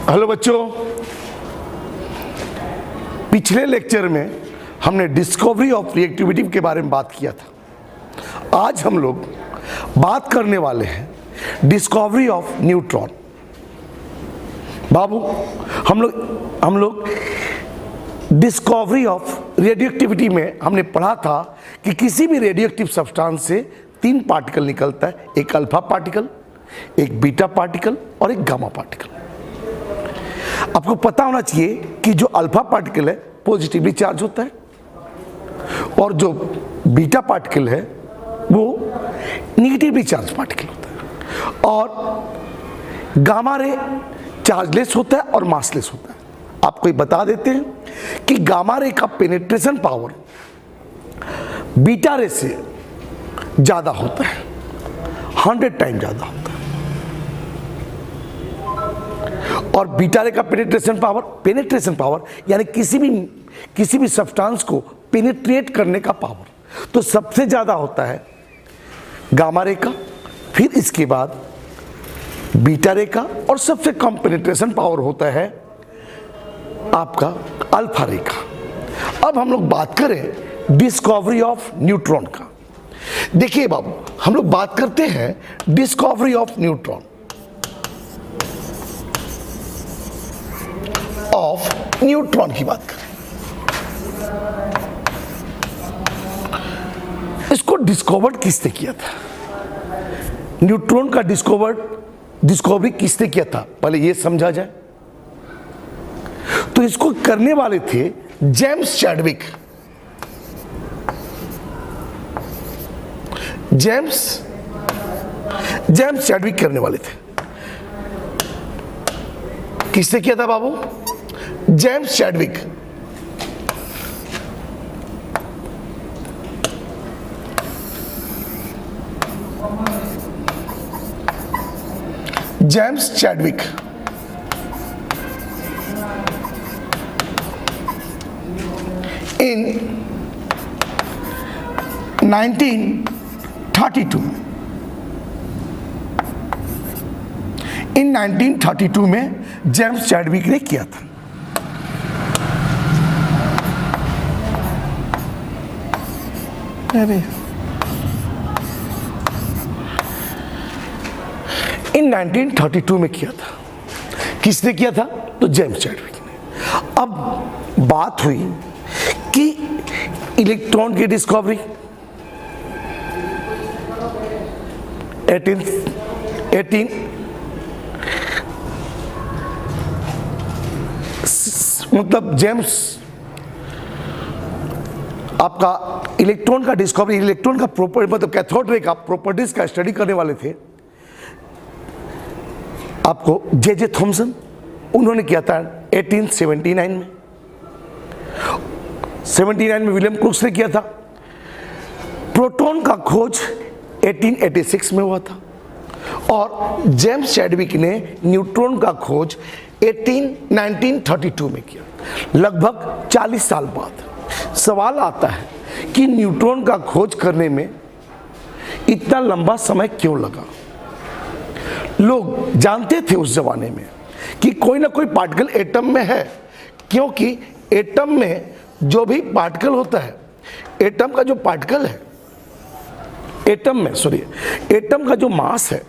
Hello बच्चों, पिछले lecture में हमने डिस्कवरी ऑफ रिएक्टिविटी के बारे में बात किया था। आज हम लोग बात करने वाले हैं डिस्कवरी ऑफ न्यूट्रॉन। बाबू, हम लोग डिस्कवरी ऑफ रेडियोएक्टिविटी में हमने पढ़ा था कि किसी भी रेडियोएक्टिव सब्सटेंस से तीन पार्टिकल निकलता है, एक अल्फा पार्टिकल, एक बीटा पार्टिकल और एक गामा पार्टिकल। आपको पता होना चाहिए कि जो अल्फा पार्टिकल है पॉजिटिवली चार्ज होता है और जो बीटा पार्टिकल है वो निगेटिवली चार्ज पार्टिकल होता है, और गामा रे चार्जलेस होता है और मासलेस होता है। आपको ये बता देते हैं कि गामा रे का पेनिट्रेशन पावर बीटा रे से ज़्यादा होता है, 100 टाइम ज़्यादा होता है, और बीटा रे का पेनिट्रेशन पावर यानी किसी भी सब्सटेंस को पेनिट्रेट करने का पावर तो सबसे ज़्यादा होता है गामा रे का, फिर इसके बाद बीटा रे का, और सबसे कम पेनिट्रेशन पावर होता है आपका अल्फा रे का। अब हम लोग बात करें डिस्कवरी ऑफ न्यूट्रॉन का। देखिए बाबू, हम लोग बात करते हैं डिस्कवरी ऑफ न्यूट्रॉन की बात करें। इसको डिस्कवर किसने किया था? न्यूट्रॉन का डिस्कवरी किसने किया था, पहले ये समझा जाए। तो इसको करने वाले थे जेम्स चैडविक। जेम्स चैडविक करने वाले थे। किसने किया था बाबू? James Chadwick. James Chadwick in 1932 in 1932 में जेम्स चैडविक ने किया था। इन 1932 में किया था। किसने किया था? तो जेम्स चैडविक ने। अब बात हुई कि इलेक्ट्रॉन की डिस्कवरी 18 मतलब जेम्स आपका इलेक्ट्रॉन का डिस्कवरी, इलेक्ट्रॉन का प्रॉपर्टी मतलब कैथोड रे का प्रॉपर्टीज का स्टडी करने वाले थे आपको जे थॉमसन। उन्होंने किया था 1879 में। 79 में विलियम क्रूक्स ने किया था। प्रोटॉन का खोज 1886 में हुआ था, और जेम्स चैडविक ने न्यूट्रॉन का खोज 1932 में किया। लगभग 40 साल बाद सवाल आता है कि न्यूट्रॉन का खोज करने में इतना लंबा समय क्यों लगा? लोग जानते थे उस जमाने में कि कोई ना कोई पार्टिकल एटम में है, क्योंकि एटम में जो भी पार्टिकल होता है, एटम का जो पार्टिकल है, एटम का जो मास है,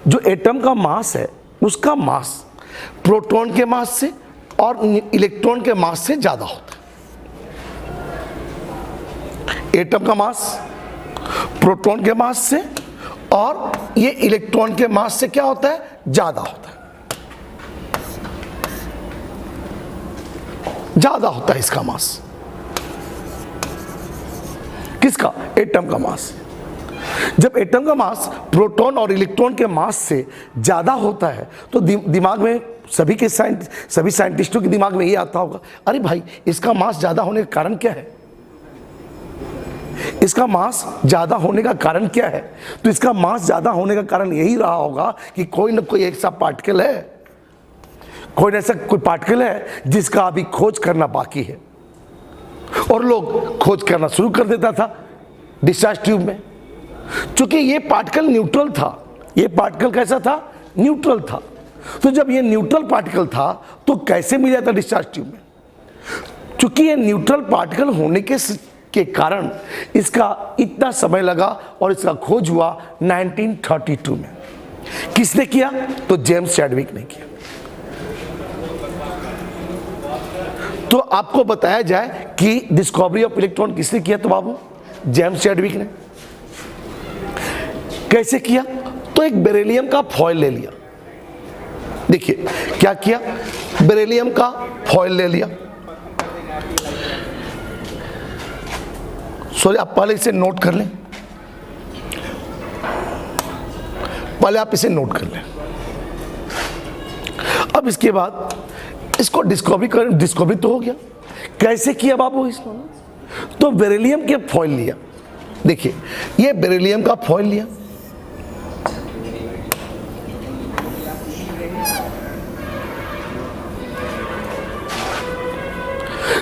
जो एटम का मास है, उसका मास प्रोटॉन के मास से और इलेक्ट्रॉन के मास से ज्यादा होता है। एटम का मास प्रोटॉन के मास से और ये इलेक्ट्रॉन के मास से क्या होता है? ज्यादा होता है। ज्यादा होता है इसका मास। किसका? एटम का मास। जब एटम का मास प्रोटॉन और इलेक्ट्रॉन के मास से ज्यादा होता है तो दिमाग में सभी साइंटिस्टों के दिमाग में ये आता होगा, अरे भाई, इसका मास ज्यादा होने का कारण क्या है? इसका मास ज्यादा होने का कारण क्या है? तो इसका मास ज्यादा होने का कारण यही रहा होगा कि कोई ना कोई ऐसा पार्टिकल है, कोई पार्टिकल है जिसका अभी खोज करना बाकी है, और लोग खोज करना शुरू कर देता था डिस्चार्ज ट्यूब में। चूंकि ये पार्टिकल न्यूट्रल था, ये पार्टिकल कैसा था? न्यूट्रल था। तो जब ये न्यूट्रल पार्टिकल था तो कैसे मिला था डिस्चार्ज ट्यूब में? चूंकि ये न्यूट्रल पार्टिकल होने के कारण इसका इतना समय लगा और इसका खोज हुआ 1932 में। किसने किया? तो जेम्स चैडविक ने किया। तो आपको बताया जाए कि डिस्कवरी ऑफ इलेक्ट्रॉन किसने किया? तो बाबू जेम्स चैडविक ने। कैसे किया? तो एक बेरिलियम का फॉयल ले लिया। देखिए क्या किया, बेरिलियम का फॉयल ले लिया। सॉरी, आप पहले इसे नोट कर लें, पहले आप इसे नोट कर लें। अब इसके बाद इसको डिस्कवरी तो हो गया। कैसे किया बाबू इसको? तो बेरिलियम के फॉयल लिया। देखिए ये बेरिलियम का फॉयल लिया,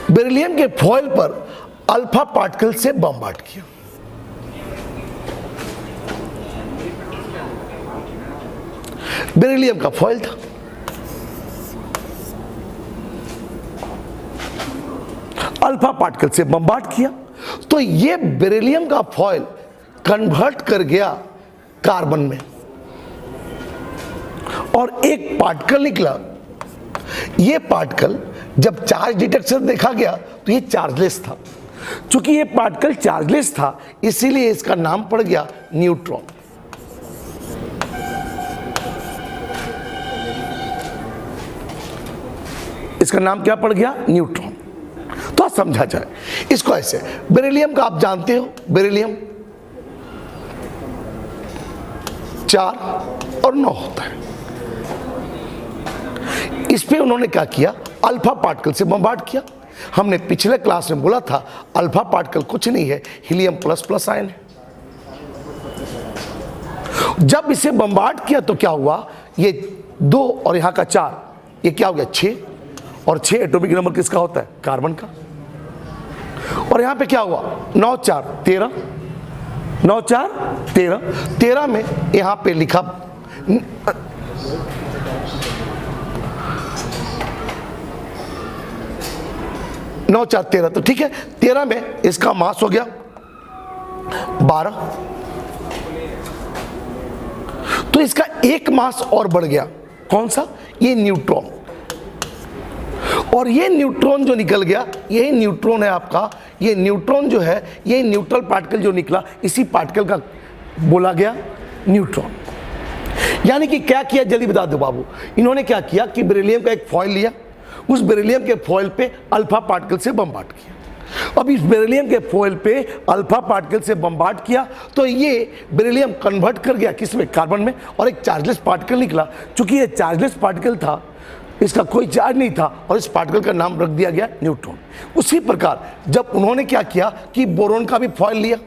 बेरिलियम के फॉयल पर अल्फा पार्टिकल से बमबार्ड किया। बेरिलियम का फॉयल था, अल्फा पार्टिकल से बमबार्ड किया, तो ये बेरिलियम का फॉयल कन्वर्ट कर गया कार्बन में और एक पार्टिकल निकला। ये पार्टिकल जब चार्ज डिटेक्टर देखा गया तो ये चार्जलेस था। चूंकि ये पार्टिकल चार्जलेस था इसीलिए इसका नाम पड़ गया न्यूट्रॉन। इसका नाम क्या पड़ गया? न्यूट्रॉन। तो समझा जाए इसको ऐसे, बेरिलियम का आप जानते हो, बेरिलियम 4 और 9 होता है। इस पे उन्होंने क्या किया? अल्फा पार्टिकल से बमबार्ड किया। हमने पिछले क्लास में बोला था अल्फा पार्टिकल कुछ नहीं है, हीलियम प्लस आयन है। जब इसे बमबार्ड किया तो क्या हुआ? ये 2 और यहां का 4, ये क्या हो गया? 6, और 6 एटॉमिक नंबर किसका होता है? कार्बन का। और यहां पे क्या हुआ? 9 4 13, 9 4 13, 13 में यहां पे लिखा 9 4 13, तो ठीक है। 13 में इसका मास हो गया 12, तो इसका एक मास और बढ़ गया। कौन सा? ये न्यूट्रॉन। और ये न्यूट्रॉन जो निकल गया, ये न्यूट्रॉन है आपका। ये न्यूट्रॉन जो है, ये न्यूट्रल पार्टिकल जो निकला, इसी पार्टिकल का बोला गया न्यूट्रॉन। यानी कि क्या किया, जल्दी बता दो बाबू। इन्होंने क्या किया कि बेरिलियम का एक फॉयल लिया, उस बेरिलियम के फॉयल पे अल्फा पार्टिकल से बमबार्ड किया। अब इस बेरिलियम के फॉयल पे अल्फा पार्टिकल से बमबार्ड किया तो ये बेरिलियम कन्वर्ट कर गया किसमें? कार्बन में, और एक चार्जलेस पार्टिकल निकला। चूंकि ये चार्जलेस पार्टिकल था, इसका कोई चार्ज नहीं था, और इस पार्टिकल का नाम रख दिया गया न्यूट्रॉन। उसी प्रकार जब उन्होंने क्या किया कि बोरोन का भी फॉयल लिया,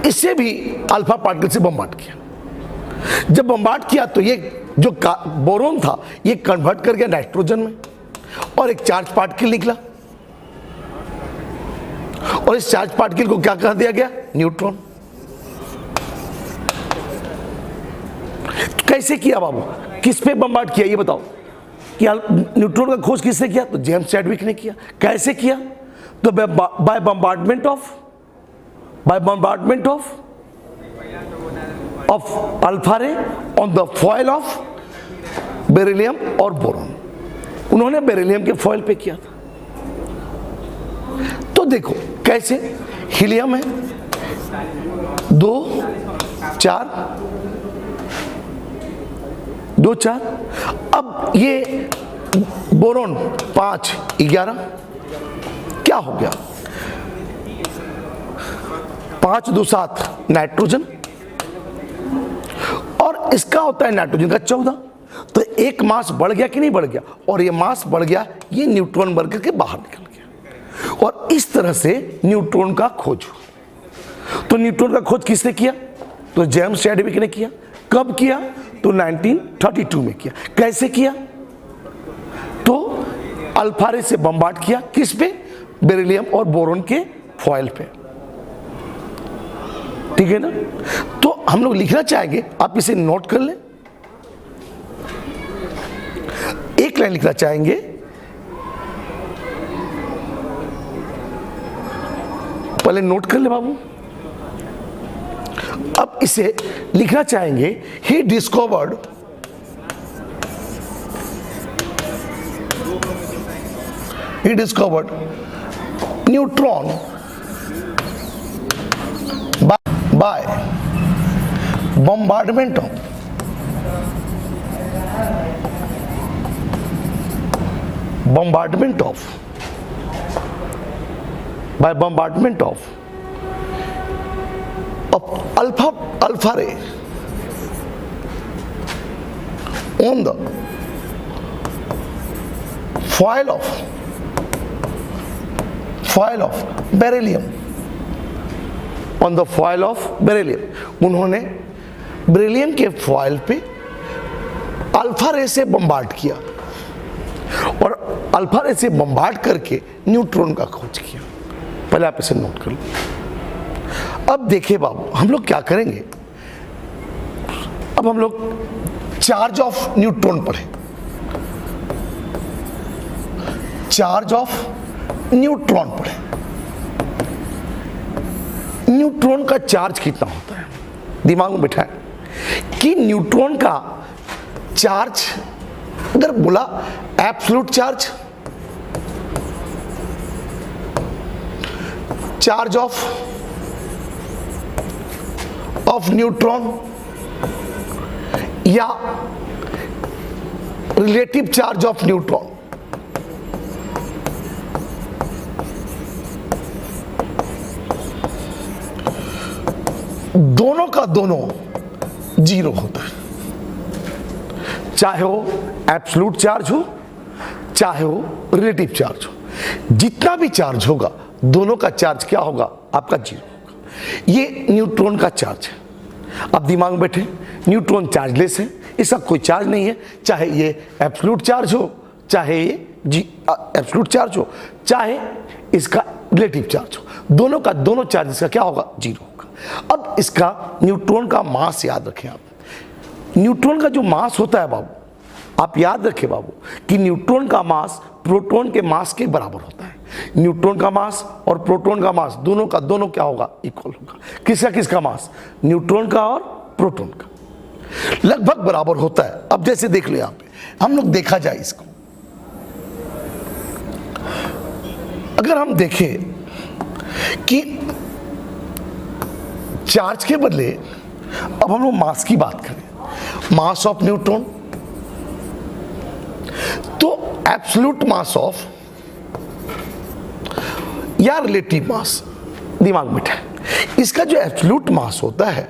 इसे भी अल्फा पार्टिकल से बमबार्ड किया। जब बमबार्ड किया तो ये जो बोरोन था ये कन्वर्ट कर गया नाइट्रोजन में, और एक चार्ज पार्टिकल निकला, और इस चार्ज पार्टिकल को क्या कह दिया गया? न्यूट्रॉन। कैसे किया बाबू? किस पे बमबार्ड किया ये बताओ? कि न्यूट्रॉन का खोज किसने किया? तो जेम्स चैडविक ने किया। कैसे किया? तो by bombardment of alpha ray on the foil of beryllium और बोरॉन। उन्होंने बेरिलियम के फॉयल पे किया था। तो देखो कैसे, हीलियम है 2 4 2 4, अब ये बोरॉन 5 11, क्या हो गया? 5 2 7 नाइट्रोजन, और इसका होता है नाइट्रोजन का 14। तो एक मास बढ़ गया कि नहीं बढ़ गया? और ये मास बढ़ गया, ये न्यूट्रॉन बढ़ करके बाहर निकल गया, और इस तरह से न्यूट्रॉन का खोज हुआ। तो न्यूट्रॉन का खोज किसने किया? तो जेम्स चैडविक ने किया। कब किया? तो 1932 में किया। कैसे किया? तो अल्फा रे से बमबार्ड किया। किस पे? बेरिलियम और बोरॉन के फॉयल पे। ठीक है ना। तो हम लोग लिखना चाहेंगे, आप इसे नोट कर लें। एक लाइन लिखना चाहेंगे, पहले नोट कर ले बाबू। अब इसे लिखना चाहेंगे, he discovered neutron by bombardment of alpha ray on the foil of beryllium, on the foil of beryllium। उन्होंने बेरिलियम के फॉयल पे अल्फा रे से बम्बार्ड किया और अल्फा रे से बम्बार्ड करके न्यूट्रॉन का खोज किया। पहले आप इसे नोट कर लो। अब देखिए बाबू, हम लोग क्या करेंगे, अब हम लोग चार्ज ऑफ न्यूट्रॉन पढ़े। चार्ज ऑफ न्यूट्रॉन पढ़े। न्यूट्रॉन का चार्ज कितना होता है, दिमाग में बिठाएं कि न्यूट्रॉन का चार्ज अगर बोला एब्सोल्यूट चार्ज ऑफ न्यूट्रॉन या रिलेटिव चार्ज ऑफ न्यूट्रॉन, दोनों का दोनों जीरो होता है। चाहे वो एब्सोल्यूट चार्ज हो, चाहे वो रिलेटिव चार्ज हो, जितना भी चार्ज होगा दोनों का चार्ज क्या होगा, आपका जीरो होगा। ये न्यूट्रॉन का चार्ज है। अब दिमाग में बैठे, न्यूट्रॉन चार्जलेस है, इसका कोई चार्ज नहीं है। चाहे ये एब्सोल्यूट चार्ज हो, चाहे ये एब्सोल्यूट चार्ज हो, चाहे इसका रिलेटिव चार्ज हो, दोनों का दोनों चार्ज का क्या होगा, जीरो होगा। अब इसका न्यूट्रॉन का मास याद रखें आप। न्यूट्रॉन का जो मास होता है बाबू, आप याद रखें बाबू कि न्यूट्रॉन का मास प्रोटॉन के मास के बराबर होता है। न्यूट्रॉन का मास और प्रोटॉन का मास दोनों का दोनों क्या होगा, इक्वल होगा। किसका किसका मास, न्यूट्रॉन का और प्रोटॉन का लगभग बराबर होता है। अब जैसे देख लो यहाँ पे, हम लोग देखा जाए इसको, अगर हम देखें कि चार्ज के बदले अब हम लोग मास की बात करें, मास ऑफ न्यूट्रॉन, तो एब्सोल्यूट मास ऑफ या रिलेटिव मास, दिमाग में बैठा, इसका जो एब्सोल्यूट मास होता है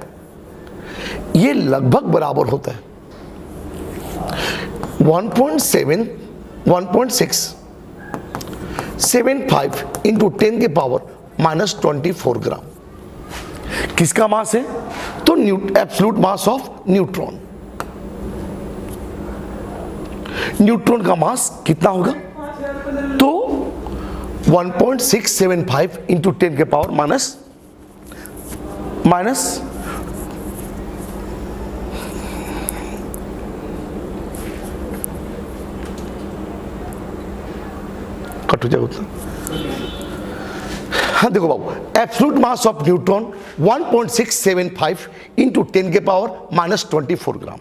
ये लगभग बराबर होता है 1.675 इंटू 10 के पावर -24 ग्राम। किसका मास है, तो absolute mass of neutron. Neutron का मास कितना होगा, तो 1.675 इंटू 10 के पावर माइनस कट हो जाए उतना। हाँ देखो बाबू, absolute mass of neutron 1.675 into 10 के पावर -24 ग्राम।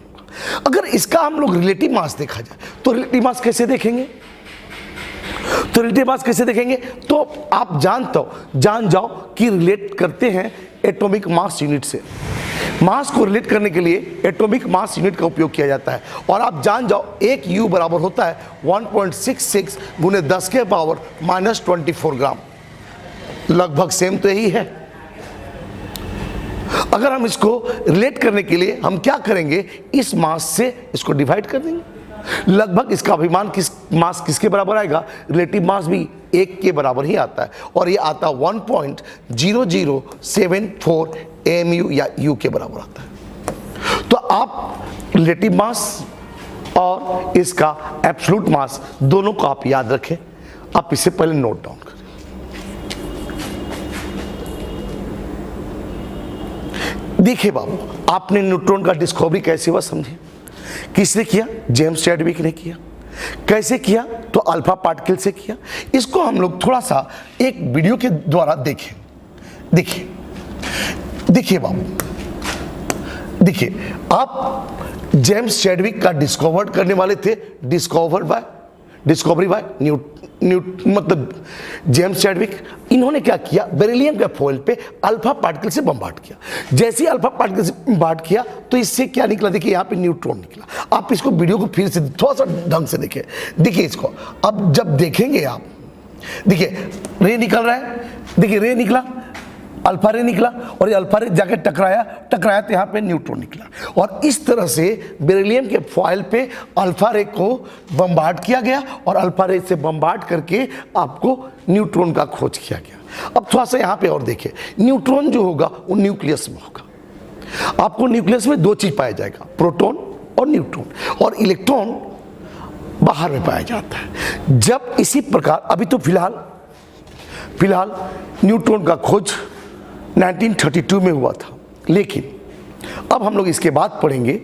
अगर इसका हम लोग रिलेटिव मास देखा जाए तो रिलेटिव मास कैसे देखेंगे, तो रिलेटिव मास कैसे देखेंगे, तो आप जान जाओ कि रिलेट करते हैं एटॉमिक मास यूनिट से। मास को रिलेट करने के लिए एटॉमिक मास यूनिट का उपयोग किया जाता है। और आप जान जाओ एक U बराबर होता है 1.66 गुने 10 के पावर -24 ग्राम। लगभग सेम तो यही है। अगर हम इसको रिलेट करने के लिए हम क्या करेंगे, इस मास से इसको डिवाइड कर देंगे। लगभग इसका अभिमान मास किसके बराबर आएगा, रिलेटिव मास भी 1 के बराबर ही आता है, और ये आता 1.0074 AMU या U के बराबर आता है। तो आप रिलेटिव मास और इसका एब्सोल्यूट मास दोनों को आप याद रखें। आप इसे पहले नोट डाउन करें। देखिए बाबू, आपने न्यूट्रॉन का डिस्कवरी कैसे हुआ समझे। किसने किया? जेम्स चैडविक ने किया। कैसे किया? तो अल्फा पार्टिकल से किया। इसको हम लोग थोड़ा सा एक वीडियो के द्वारा देखें। देखिए बाबू, देखिए, आप जेम्स चैडविक का डिस्कवर करने वाले थे। डिस्कवरी बाय मतलब जेम्स चैडविक। इन्होंने क्या किया? बेरिलियम के फॉइल पे अल्फा पार्टिकल से बम्बार्ड किया। जैसे ही अल्फा पार्टिकल से बम्बार्ड किया तो इससे क्या निकला? देखिए यहाँ पे न्यूट्रॉन निकला। आप इसको वीडियो को फिर से थोड़ा सा ढंग से देखें। देखिए इसको अब जब देखेंगे आप, देखिए रे निकल रहा है, देखिए रे निकला, अल्फा रे निकला, और ये अल्फा रे जाके टकराया तो यहाँ पे न्यूट्रॉन निकला। और इस तरह से बेरिलियम के फॉइल पे अल्फा रे को बम्बार्ड किया गया और अल्फा रे से बम्बार्ड करके आपको न्यूट्रॉन का खोज किया गया। अब थोड़ा सा यहाँ पे और देखिए, न्यूट्रॉन जो होगा वो न्यूक्लियस में होगा। आपको न्यूक्लियस में दो चीज पाया जाएगा, प्रोटॉन और न्यूट्रॉन, और इलेक्ट्रॉन बाहर में पाया जाता है। जब इसी प्रकार अभी तो फिलहाल न्यूट्रॉन का खोज 1932 में हुआ था, लेकिन अब हम लोग इसके बाद पढ़ेंगे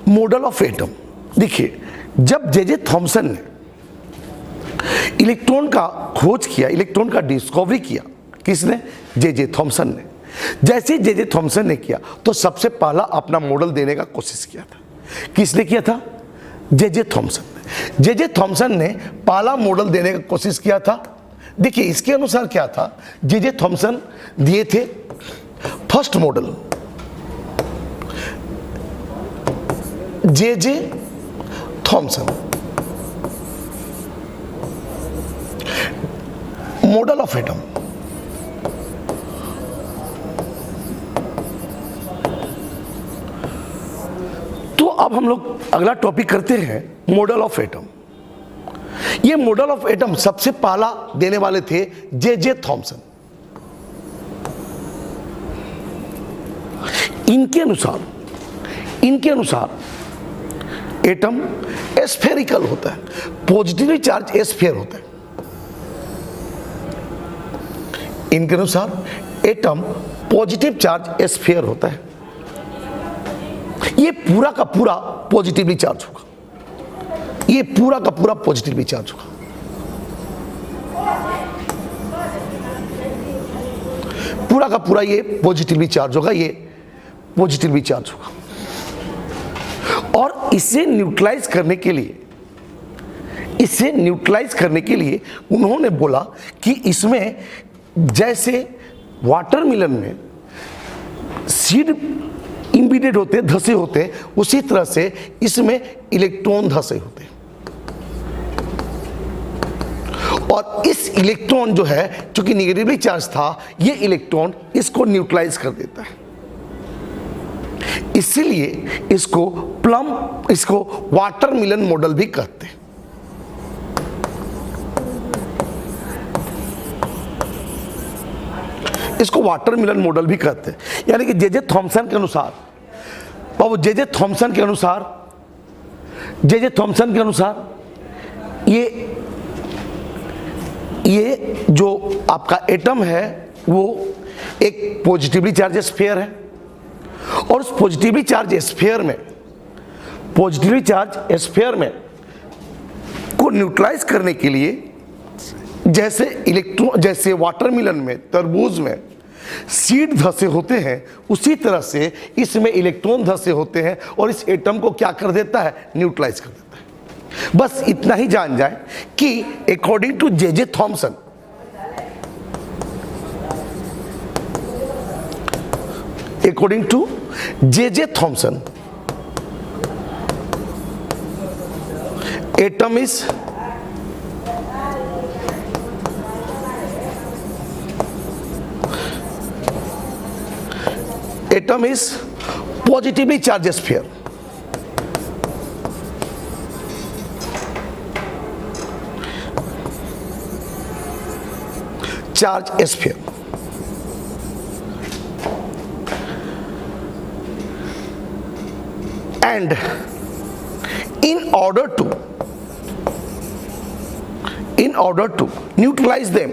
मॉडल ऑफ एटम। देखिए, जब जे थॉमसन ने इलेक्ट्रॉन का खोज किया, इलेक्ट्रॉन का डिस्कवरी किया, किसने? जे थॉमसन ने। जैसे जे थॉमसन ने किया तो सबसे पहला अपना मॉडल देने का कोशिश किया था। किसने किया था? जे थॉमसन ने। जे थॉमसन ने पहला मॉडल देने का कोशिश किया था। देखिए इसके अनुसार क्या था, जे थॉमसन दिए थे first model, J Thomson model of atom. तो अब हम लोग अगला टॉपिक करते हैं मॉडल ऑफ एटम। ये मॉडल ऑफ एटम सबसे पहला देने वाले थे जे थॉमसन। इनके अनुसार एटम स्फेरिकल होता है, पॉजिटिवली चार्ज स्फीयर होता है। इनके अनुसार एटम पॉजिटिव चार्ज स्फीयर होता है। ये पूरा का पूरा पॉजिटिवली चार्ज होगा, ये पूरा का पूरा पॉजिटिवली चार्ज होगा। पूरा का पूरा ये पॉजिटिवली चार्ज होगा, ये पॉजिटिवली चार्ज होगा। और इसे न्यूट्रलाइज करने के लिए उन्होंने बोला कि इसमें जैसे वाटरमेलन में सीड इम्बीडेड होते, धसे होते, उसी तरह से इसमें इलेक्ट्रॉन धसे होते। और इस इलेक्ट्रॉन जो है, चूंकि निगेटिवली चार्ज था, ये इलेक्ट्रॉन इसको न्यूट्रलाइज कर देता है। इसीलिए इसको वाटरमेलन मॉडल भी कहते हैं। इसको वाटरमेलन मॉडल भी कहते हैं। यानी कि जे थॉमसन के अनुसार, बाबू जे थॉमसन के अनुसार ये जो आपका एटम है वो एक पॉजिटिवली चार्ज स्फीयर है, और उस पॉजिटिवली चार्ज स्फीयर में को न्यूट्रलाइज करने के लिए जैसे वाटरमेलन में, तरबूज में सीड धसे होते हैं, उसी तरह से इसमें इलेक्ट्रॉन धसे होते हैं, और इस एटम को क्या कर देता है? न्यूट्रलाइज कर देता है। बस इतना ही जान जाए कि according to J Thomson, atom is positively charge sphere. And in order to neutralize them,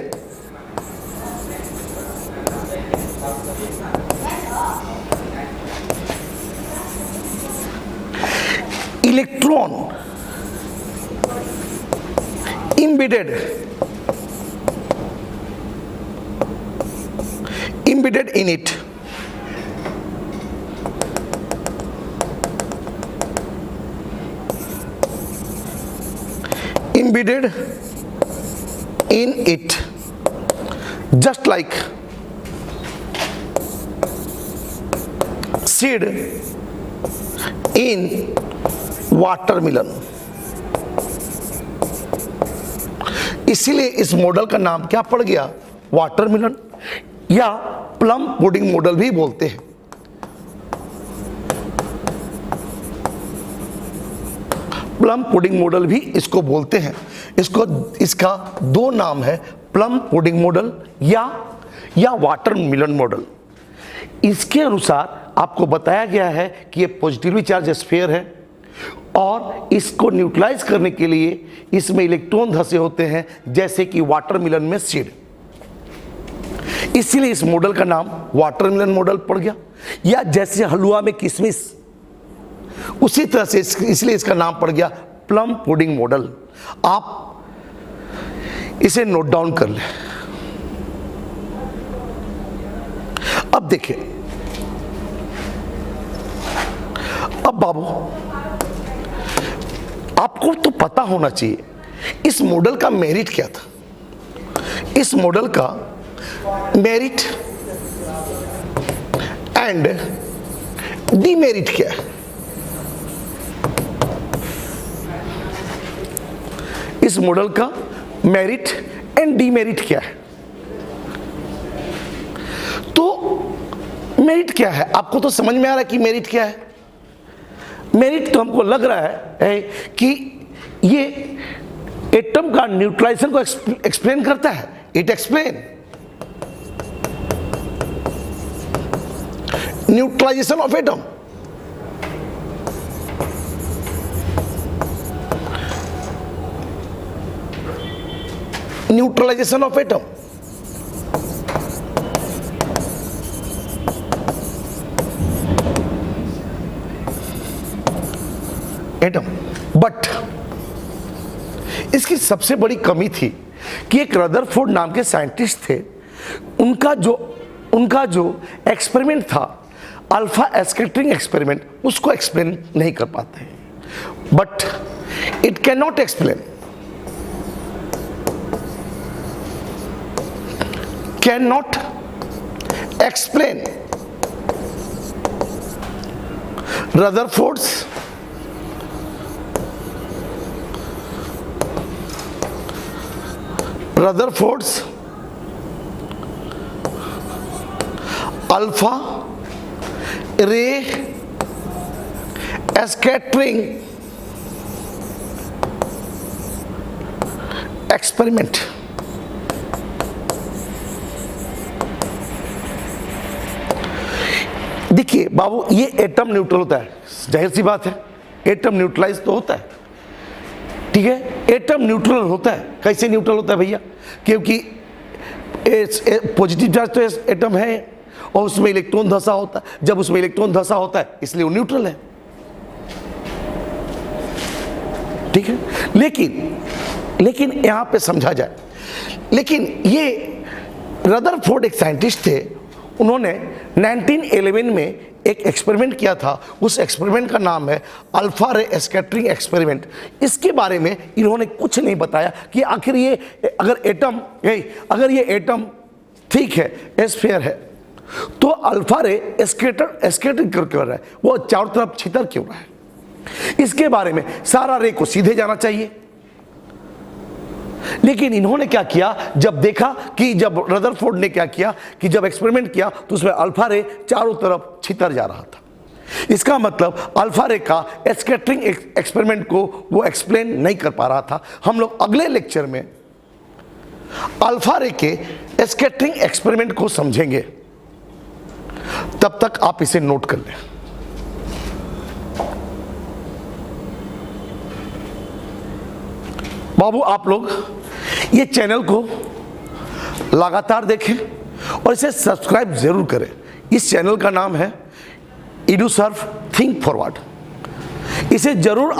electron embedded in it, embedded in it, just like seed in watermelon। इसीलिए इस मॉडल का नाम क्या पड़ गया, वाटरमेलन, या प्लम पुडिंग मॉडल भी बोलते हैं। प्लम पुडिंग मॉडल भी इसको बोलते हैं। इसका दो नाम है, प्लम पुडिंग मॉडल या वाटरमेलन मॉडल। इसके अनुसार आपको बताया गया है कि ये पॉजिटिवली चार्ज स्फीयर है और इसको न्यूट्रलाइज करने के लिए इसमें इलेक्ट्रॉन धसे होते हैं, जैसे कि वाटरमेलन में सीड। इसीलिए इस मॉडल का नाम वाटरमेलन मॉडल पड़ गया। या जैसे हलवा में किशमिश, उसी तरह से इसलिए इसका नाम पड़ गया प्लम पुडिंग मॉडल। आप इसे नोट डाउन कर लें। अब देखिए, अब बाबू आपको तो पता होना चाहिए इस मॉडल का मेरिट क्या था। इस मॉडल का मेरिट एंड डीमेरिट क्या है। इस मॉडल का मेरिट एंड डीमेरिट क्या है। तो मेरिट क्या है, आपको तो समझ में आ रहा है कि मेरिट क्या है। मेरिट तो हमको लग रहा है कि ये एटम का न्यूट्रलाइजेशन को एक्सप्लेन करता है। It explain neutralization of atom. Neutralization of atom, but इसकी सबसे बड़ी कमी थी कि एक रदरफोर्ड नाम के साइंटिस्ट थे, उनका जो एक्सपेरिमेंट था अल्फा स्कैटरिंग एक्सपेरिमेंट, उसको एक्सप्लेन नहीं कर पाते हैं। But it can not explain Rutherford's alpha ray scattering experiment। देखिए बाबू, ये एटम न्यूट्रल होता है, जाहिर सी बात है, एटम न्यूट्रलाइज तो होता है, ठीक है। एटम न्यूट्रल होता है। कैसे न्यूट्रल होता है भैया, क्योंकि पॉजिटिव चार्ज तो एटम है और उसमें इलेक्ट्रॉन धसा होता है। जब उसमें इलेक्ट्रॉन धसा होता है इसलिए वो न्यूट्रल है, ठीक है। लेकिन यहां पे समझा जाए, लेकिन ये रदरफोर्ड एक साइंटिस्ट थे, उन्होंने 1911 में एक एक्सपेरिमेंट किया था। उस एक्सपेरिमेंट का नाम है अल्फा रे स्कैटरिंग एक्सपेरिमेंट। इसके बारे में इन्होंने कुछ नहीं बताया कि आखिर ये अगर ये एटम ठीक है, स्फीयर है, तो अल्फा रे स्कैटरिंग क्यों रहा है, वो चारों तरफ छितर क्यों रहा है। इसके बारे में सारा रे को सीधे जाना चाहिए। लेकिन इन्होंने क्या किया, जब देखा कि जब रदरफोर्ड ने क्या किया कि जब एक्सपेरिमेंट किया तो उसमें अल्फा रे चारों तरफ छितर जा रहा था। इसका मतलब अल्फा रे का स्कैटरिंग एक्सपेरिमेंट को वो एक्सप्लेन नहीं कर पा रहा था। हम लोग अगले लेक्चर में अल्फा रे के स्कैटरिंग एक्सपेरिमेंट को समझेंगे। तब तक आप इसे नोट कर लें। बाबू, आप लोग ये चैनल को लगातार देखें और इसे सब्सक्राइब जरूर करें। इस चैनल का नाम है EduServe थिंक फॉरवर्ड। इसे जरूर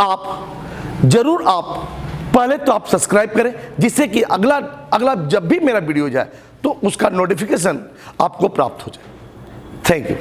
आप पहले तो आप सब्सक्राइब करें, जिससे कि अगला जब भी मेरा वीडियो जाए तो उसका नोटिफिकेशन आपको प्राप्त हो जाए। Thank you.